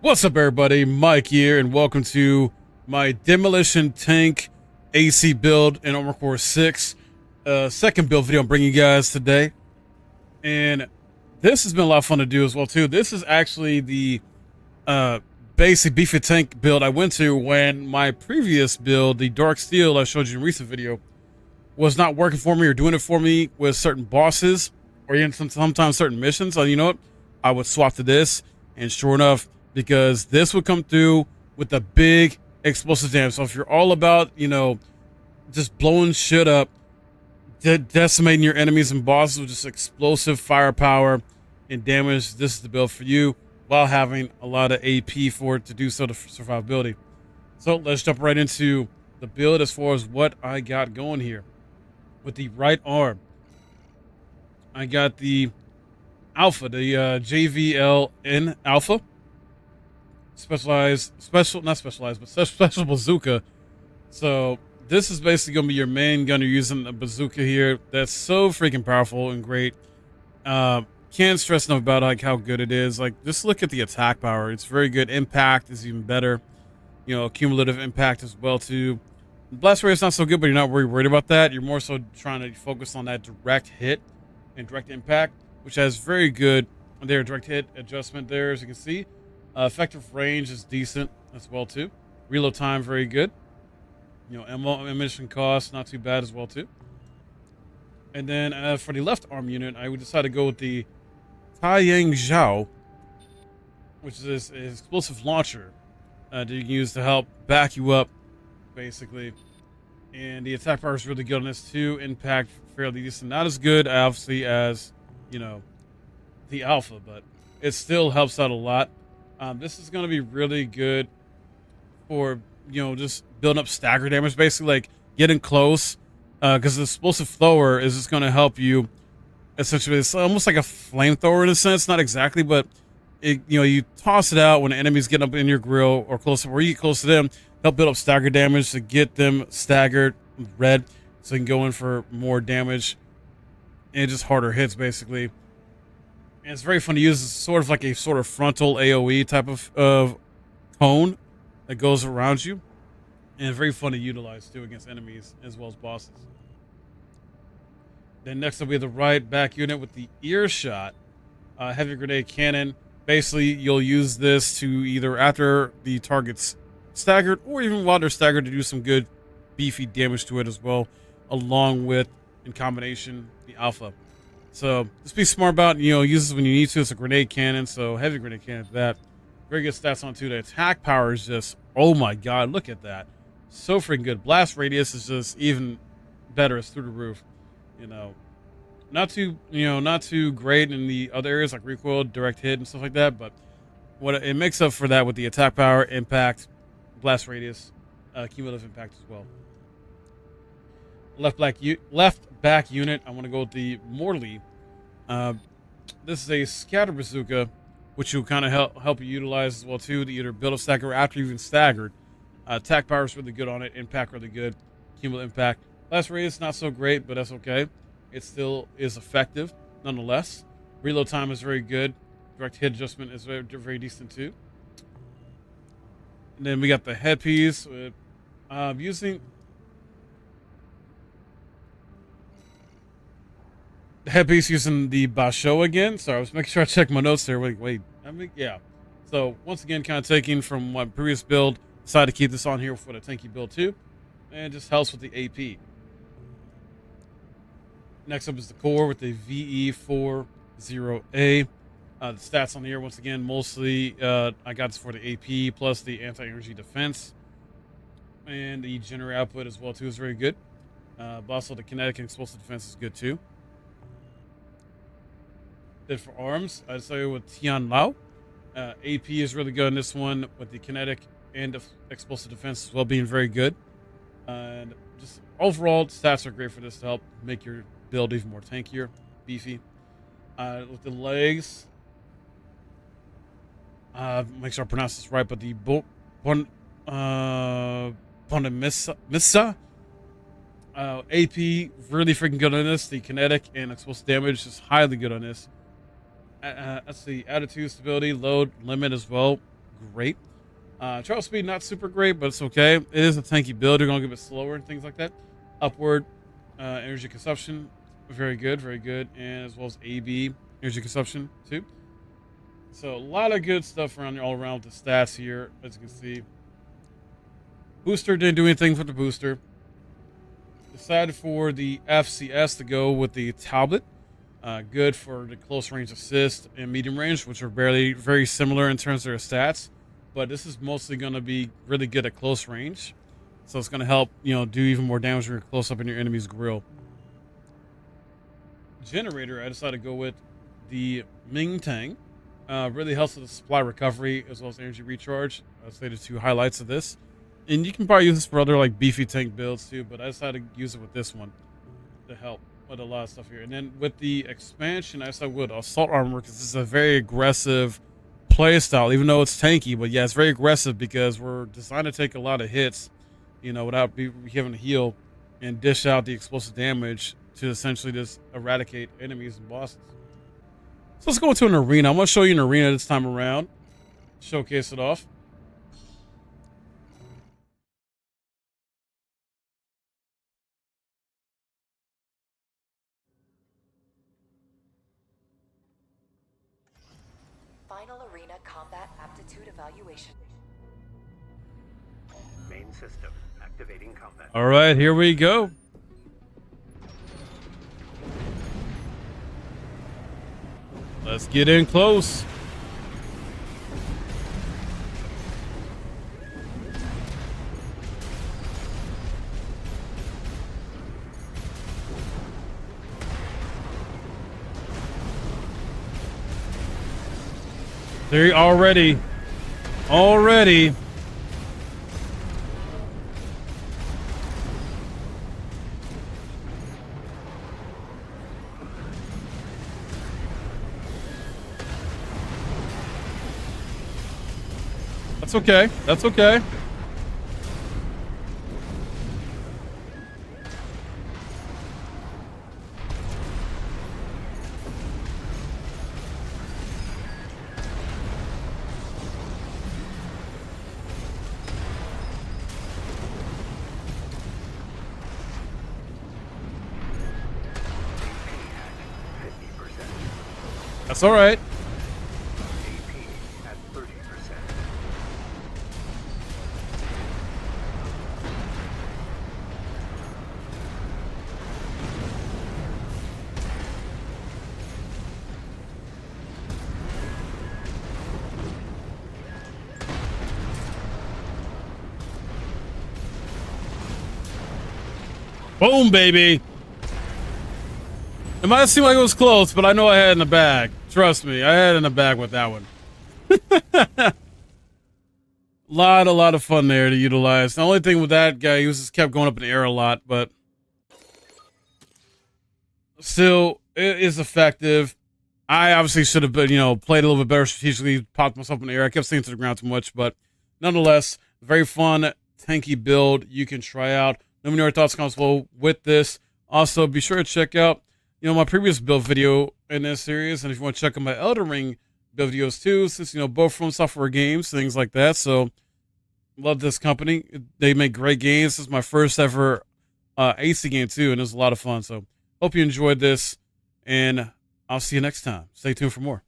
What's up, everybody? Mike here, and welcome to my Demolition Tank AC build in Armored Core 6. Second build video I'm bringing you guys today. And this has been a lot of fun to do as well, too. This is actually the basic beefy tank build I went to when my previous build, the Dark Steel I showed you in a recent video, was not working for me or doing it for me with certain bosses or even sometimes certain missions. So, you know what? I would swap to this, and sure enough, because this would come through with a big explosive damage. So if you're all about, just blowing shit up, decimating your enemies and bosses with just explosive firepower and damage, this is the build for you, while having a lot of AP for it to do so, to survivability. So let's jump right into the build as far as what I got going here. With the right arm, I got the Alpha, the JVLN Alpha. Special bazooka. So this is basically gonna be your main gun. You're using a bazooka here. That's so freaking powerful and great. Can't stress enough about how good it is. Just look at the attack power. It's very good. Impact is even better. Cumulative impact as well too. Blast rate is not so good, but you're not really worried about that. You're more so trying to focus on that direct hit and direct impact, which has very good direct hit adjustment there, as you can see. Effective range is decent as well too. Reload time very good. Ammunition cost not too bad as well too. And then for the left arm unit, I would decide to go with the Taiyang Zhao, which is an explosive launcher that you can use to help back you up, basically. And the attack power is really good on this too. Impact fairly decent. Not as good, obviously, as the Alpha, but it still helps out a lot. This is going to be really good for, just building up stagger damage, basically, getting close, because the explosive thrower is just going to help you. Essentially, it's almost like a flamethrower in a sense, not exactly, but you toss it out when the enemy's getting up in your grill or close, or you get close to them, help build up stagger damage to get them staggered red, so you can go in for more damage and just harder hits, basically. And it's very fun to use. It's sort of like a sort of frontal AoE type of cone that goes around you. And very fun to utilize, too, against enemies as well as bosses. Then next will be the right back unit with the Earshot. Heavy grenade cannon. Basically, you'll use this to either after the target's staggered or even while they're staggered to do some good beefy damage to it as well, along with, in combination, the Alpha. So just be smart about, use this when you need to. It's a grenade cannon, so heavy grenade cannon for that. Very good stats on it too. The attack power is just, oh my god, look at that. So freaking good. Blast radius is just even better. It's through the roof. Not too great in the other areas like recoil, direct hit, and stuff like that, but what it makes up for that with the attack power, impact, blast radius, cumulative impact as well. Left back unit, I want to go with the Morley. This is a scatter bazooka, which will kind of help you utilize as well too, to either build a stagger after you've been staggered. Attack power is really good on it. Impact really good. Cumulative impact. Blast radius not so great, but that's okay. It still is effective nonetheless. Reload time is very good. Direct hit adjustment is very, very decent too. And then we got the headpiece with using the headpiece using the Basho again. Sorry, I was making sure I checked my notes there. Yeah. So once again, kind of taking from my previous build, decided to keep this on here for the tanky build too, and it just helps with the AP. Next up is the core with the VE40A. The stats on here, once again, mostly I got this for the AP plus the anti-energy defense, and the generator output as well too is very good. Also, the kinetic and explosive defense is good too. Then for arms, I'd say with Tian Lao, AP is really good in this one with the kinetic and explosive defense as well being very good. And just overall, stats are great for this to help make your build even more tankier, beefy. With the legs, make sure I pronounce this right, but the Bonamissa AP really freaking good on this. The kinetic and explosive damage is highly good on this. Let's see, attitude, stability, load, limit as well. great. Travel speed, not super great, but it's okay. It is a tanky build. You're going to give it slower and things like that. Upward energy consumption, very good, very good. And as well as AB energy consumption, too. So a lot of good stuff around all around with the stats here, as you can see. Booster didn't do anything for the booster. Decided for the FCS to go with the tablet. Good for the close range assist and medium range, which are very similar in terms of their stats. But this is mostly going to be really good at close range. So it's going to help, do even more damage when you're close up in your enemy's grill. Generator, I decided to go with the Ming Tang. Really helps with the supply recovery as well as energy recharge. I'd say the two highlights of this. And you can probably use this for other like beefy tank builds too, but I decided to use it with this one to help with a lot of stuff here. And then with the expansion, I decided with assault armor, because this is a very aggressive play style, even though it's tanky. But yeah, it's very aggressive because we're designed to take a lot of hits, without having to heal and dish out the explosive damage to essentially just eradicate enemies and bosses. So let's go into an arena. I'm going to show you an arena this time around. Showcase it off. Final arena combat aptitude evaluation. Main system activating combat. All right, here we go. Let's get in close. There already. That's okay. That's okay. That's all right. AP at 30%. Boom, baby. It might seem like it was close, but I know I had it in the bag. Trust me, I had it in the bag with that one. A lot of fun there to utilize. The only thing with that guy, he just kept going up in the air a lot, but still, it is effective. I obviously should have been, played a little bit better strategically, popped myself in the air. I kept staying to the ground too much, but nonetheless, very fun, tanky build you can try out. Let me know your thoughts, comments below with this. Also, be sure to check out, my previous build video in this series, and if you want to check out my Elden Ring build videos too, since, both From Software games, things like that. So, love this company. They make great games. This is my first ever AC game too, and it was a lot of fun. So, hope you enjoyed this, and I'll see you next time. Stay tuned for more.